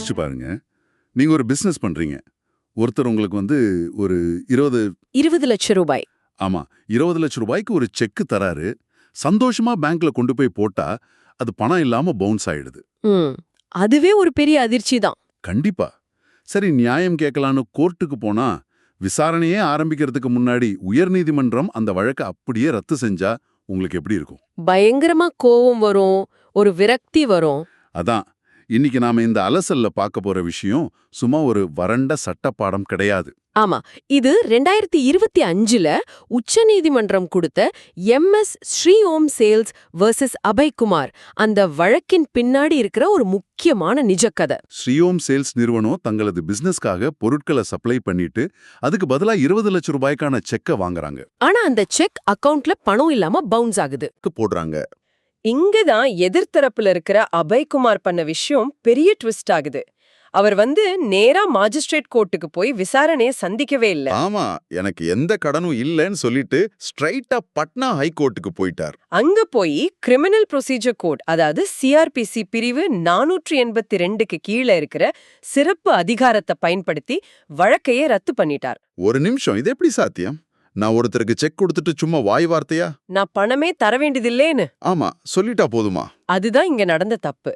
யோசிச்சு பாருங்க. நீங்க ஒரு பிசினஸ் பண்றீங்க. ஒருத்தர் உங்களுக்கு ஒரு 20 20 லட்சம் ரூபாய். ஆமா 20 லட்சம் ரூபாய்க்கு ஒரு செக் தராரு. சந்தோஷமா பேங்க்ல கொண்டு போய் போட்டா அது பணம் இல்லாம பவுன்ஸ் ஆயிடுது. ம். அதுவே ஒரு பெரிய அதிர்ச்சி தான். கண்டிப்பா. சரி, நியாயம் கேட்கலான்னு கோர்ட்டுக்கு போனா விசாரணையே ஆரம்பிக்கிறதுக்கு முன்னாடி உயர்நீதிமன்றம் அந்த வழக்கை அப்படியே ரத்து செஞ்சா உங்களுக்கு எப்படி இருக்கும்? பயங்கரமா கோவம் வரும், ஒரு விரக்தி வரும். அதான் இன்னைக்கு நாம இந்த அலசல்ல பார்க்க போற விஷயம் சும்மா ஒரு வறண்ட சட்டப்பாடம் கிடையாது. ஆமா, இது 2025ல உச்சநீதிமன்றம் கொடுத்த MS ஸ்ரீ ஓம் சேல்ஸ் vs அபய்குமார் அந்த வழக்கின் பின்னாடி இருக்கிற ஒரு முக்கியமான நிஜக்கதை. ஸ்ரீஓம் சேல்ஸ் நிறுவனம் தங்களது பிசினஸ்க்காக பொருட்களை சப்ளை பண்ணிட்டு அதுக்கு பதிலா 20 லட்சம் ரூபாய்க்கான செக்கை வாங்குறாங்க. ஆனா அந்த செக் அக்கவுண்ட்ல பணம் இல்லாம பவுன்ஸ் ஆகுது. போடுறாங்க. இங்கதான் எதிர்த்தரப்புல இருக்கிற அபய்குமார் பண்ண விஷயம் பெரிய ட்விஸ்ட் ஆகுது. அவர் நேரா மாஜிஸ்ட்ரேட் கோர்ட்டுக்கு போய் விசாரணையை சந்திக்கவே இல்ல. ஆமா, எனக்கு எந்த கடனும் இல்லைன்னு சொல்லிட்டு ஸ்ட்ரைட்டா பட்னா ஹைகோர்ட்டுக்கு போயிட்டார். அங்க போய் கிரிமினல் ப்ரொசீஜர் கோட், அதாவது CRPC பிரிவு 482க்கு கீழே இருக்கிற சிறப்பு அதிகாரத்தை பயன்படுத்தி வழக்கையே ரத்து பண்ணிட்டார். ஒரு நிமிஷம், இது எப்படி சாத்தியம்? நான் ஒருத்தருக்கு செக் கொடுத்துட்டு சும்மா வாய் வார்த்தையா? நான் பணமே தர வேண்டியதில்லேன்னு. ஆமா, சொல்லிட்டா போதுமா? அதுதான் இங்க நடந்த தப்பு.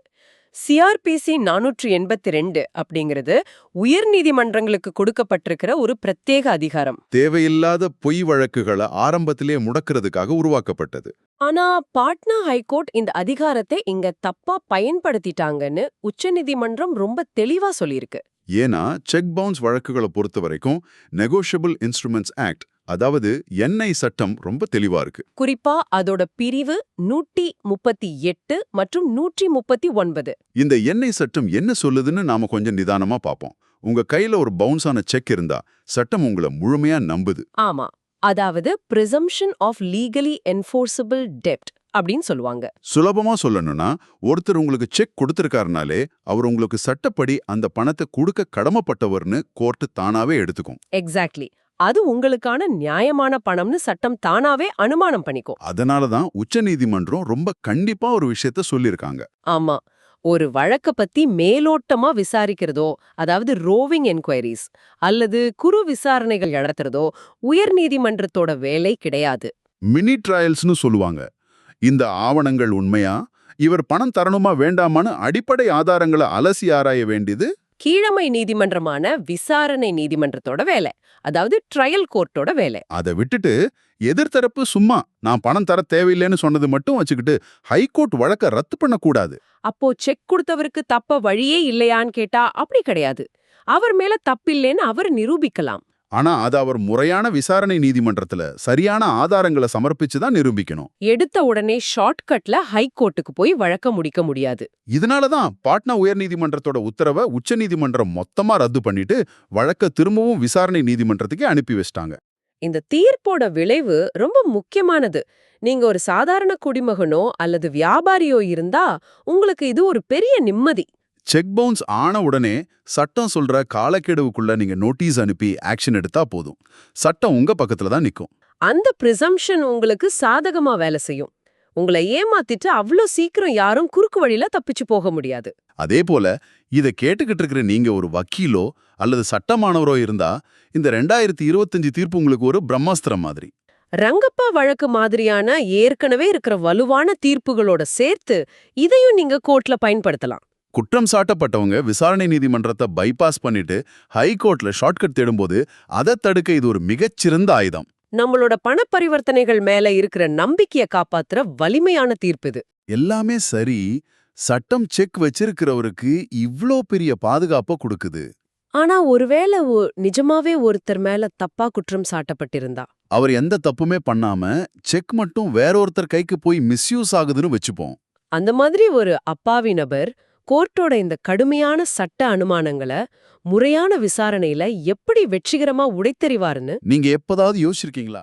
CRPC 482 அப்படிங்கிறது உயர் நீதிமன்றங்களுக்கு கொடுக்கப்பட்டிருக்கிற ஒரு பிரத்யேக அதிகாரம். தேவையில்லாத பொய் வழக்குகளை ஆரம்பத்திலே முடக்கிறதுக்காக உருவாக்கப்பட்டது. ஆனா பாட்னா ஹைகோர்ட் இந்த அதிகாரத்தை இங்க தப்பா பயன்படுத்திட்டாங்கன்னு உச்சநீதிமன்றம் ரொம்ப தெளிவா சொல்லியிருக்கு. ஏன்னா செக் பவுன்ஸ் வழக்குகளை பொறுத்த வரைக்கும் நெகோஷியபிள் இன்ஸ்ட்ருமெண்ட்ஸ் ஆக்ட், அதாவது NI சட்டம் ரொம்ப தெளிவா இருக்கு. குறிப்பா அதோட பிரிவு 138 மற்றும் 139. இந்த NI சட்டம் என்ன சொல்லுதுன்னு நாம கொஞ்சம் நிதானமா பார்ப்போம். உங்க கையில ஒரு பவுன்ஸ் ஆன செக் இருந்தா சட்டம் உங்களை முழுமையா நம்புது. ஆமா, அதாவது presumption of legally enforceable debt அப்படின்னு சொல்லுவாங்க. சுலபமா சொல்லணும்னா, ஒருத்தர் உங்களுக்கு செக் கொடுத்திருக்காருனாலே அவர் உங்களுக்கு சட்டப்படி அந்த பணத்தை கொடுக்க கடமைப்பட்டவர்னு கோர்ட்டு தானாவே எடுத்துக்கும். எக்ஸாக்ட்லி. அது உங்களுக்கான நியாயமான பணம்னு சட்டம் தானாவே அனுமானம் பண்ணிக்கும். அதனாலதான் உச்சநீதிமன்றம் ரொம்ப கண்டிப்பா ஒரு விஷயத்த சொல்லியிருக்காங்க. ஆமா, ஒரு வழக்க பத்தி மேலோட்டமா விசாரிக்கிறதோ, அதாவது ரோவிங் என்கொயரிஸ் அல்லது குறு விசாரணைகள் நடத்துறதோ உயர் நீதிமன்றத்தோட வேலை கிடையாது. மினி ட்ரையல்ஸ்னு சொல்லுவாங்க. இந்த ஆவணங்கள் உண்மையா, இவர் பணம் தரணுமா வேண்டாமான்னு அடிப்படை ஆதாரங்களை அலசி ஆராய வேண்டியது கீழமை நீதிமன்றமான விசாரணை நீதிமன்றத்தோட வேலை, அதாவது ட்ரையல் கோர்ட்டோட வேலை. அதை விட்டுட்டு எதிர்த்தரப்பு சும்மா நான் பணம் தர தேவையில்லைன்னு சொன்னது மட்டும் வச்சுக்கிட்டு ஹைகோர்ட் வழக்க ரத்து பண்ணக்கூடாது. அப்போ செக் கொடுத்தவருக்கு தப்ப வழியே இல்லையான்னு கேட்டா அப்படி கிடையாது. அவர் மேல தப்பில்லைன்னு அவர் நிரூபிக்கலாம். ஆனா அது அவர் முறையான விசாரணை நீதிமன்றத்துல சரியான ஆதாரங்களை சமர்ப்பிச்சுதான் நிரூபிக்கணும். எடுத்த உடனே ஷார்ட்கட்ல ஹைகோர்ட்டுக்கு போய் வழக்க முடிக்க முடியாது. இதனாலதான் பாட்னா உயர்நீதிமன்றத்தோட உத்தரவை உச்சநீதிமன்றம் மொத்தமா ரத்து பண்ணிட்டு வழக்க திரும்பவும் விசாரணை நீதிமன்றத்துக்கு அனுப்பி வச்சிட்டாங்க. இந்த தீர்ப்போட விளைவு ரொம்ப முக்கியமானது. நீங்க ஒரு சாதாரண குடிமகனோ அல்லது வியாபாரியோ இருந்தா உங்களுக்கு இது ஒரு பெரிய நிம்மதி. செக் பவுன்ஸ் ஆன உடனே சட்டம் சொல்ற காலக்கெடுவுக்குள்ள நீங்க நோட்டீஸ் அனுப்பி ஆக்ஷன் எடுத்தா போதும். சட்டம் உங்க பக்கத்துல தான் நிக்கும். அந்த பிரிசம்ஷன் உங்களுக்கு சாதகமா வேலை செய்யும். உங்களை ஏமாத்திட்டு அவ்வளோ சீக்கிரம் யாரும் குறுக்கு வழியில தப்பிச்சு போக முடியாது. அதே போல இதை கேட்டுக்கிட்டு இருக்கிற நீங்க ஒரு வக்கீலோ அல்லது சட்டமானவரோ இருந்தா இந்த 2025 தீர்ப்பு உங்களுக்கு ஒரு பிரம்மாஸ்திரம் மாதிரி. ரங்கப்பா வழக்கு மாதிரியான ஏற்கனவே இருக்கிற வலுவான தீர்ப்புகளோட சேர்த்து இதையும் நீங்க கோர்ட்ல பயன்படுத்தலாம். குற்றம் சாட்டப்பட்டவங்க விசாரணை நீதிமன்றத்தை பைபாஸ் பண்ணிட்டு ஹைகோர்ட்ல ஷார்ட்கட் தேடும்போது அதை தடுக்க இது ஒரு மிகச்சிறந்த ஆயுதம். நம்மளோட பண பரிவர்த்தனைகள் மேல இருக்கிற நம்பிக்கையை காப்பாத்துற வலிமையான தீர்ப்பு இது. எல்லாமே சரி, சட்டம் செக் வச்சிருக்கிறவருக்கு இவ்ளோ பெரிய பாதுகாப்பை கொடுக்குது. ஆனா ஒருவேளை நிஜமாவே ஒருத்தர் மேல தப்பா குற்றம் சாட்டப்பட்டிருந்தா, அவர் எந்த தப்புமே பண்ணாம செக் மட்டும் வேறொருத்தர் கைக்கு போய் மிஸ்யூஸ் ஆகுதுன்னு வச்சுப்போம். அந்த மாதிரி ஒரு அப்பாவி நபர் கோர்ட்டோட இந்த கடுமையான சட்ட அனுமானங்களை முறையான விசாரணையில எப்படி வெற்றிகரமா உடைத்தெறிவாருன்னு நீங்க எப்பதாவது யோசிச்சிருக்கீங்களா?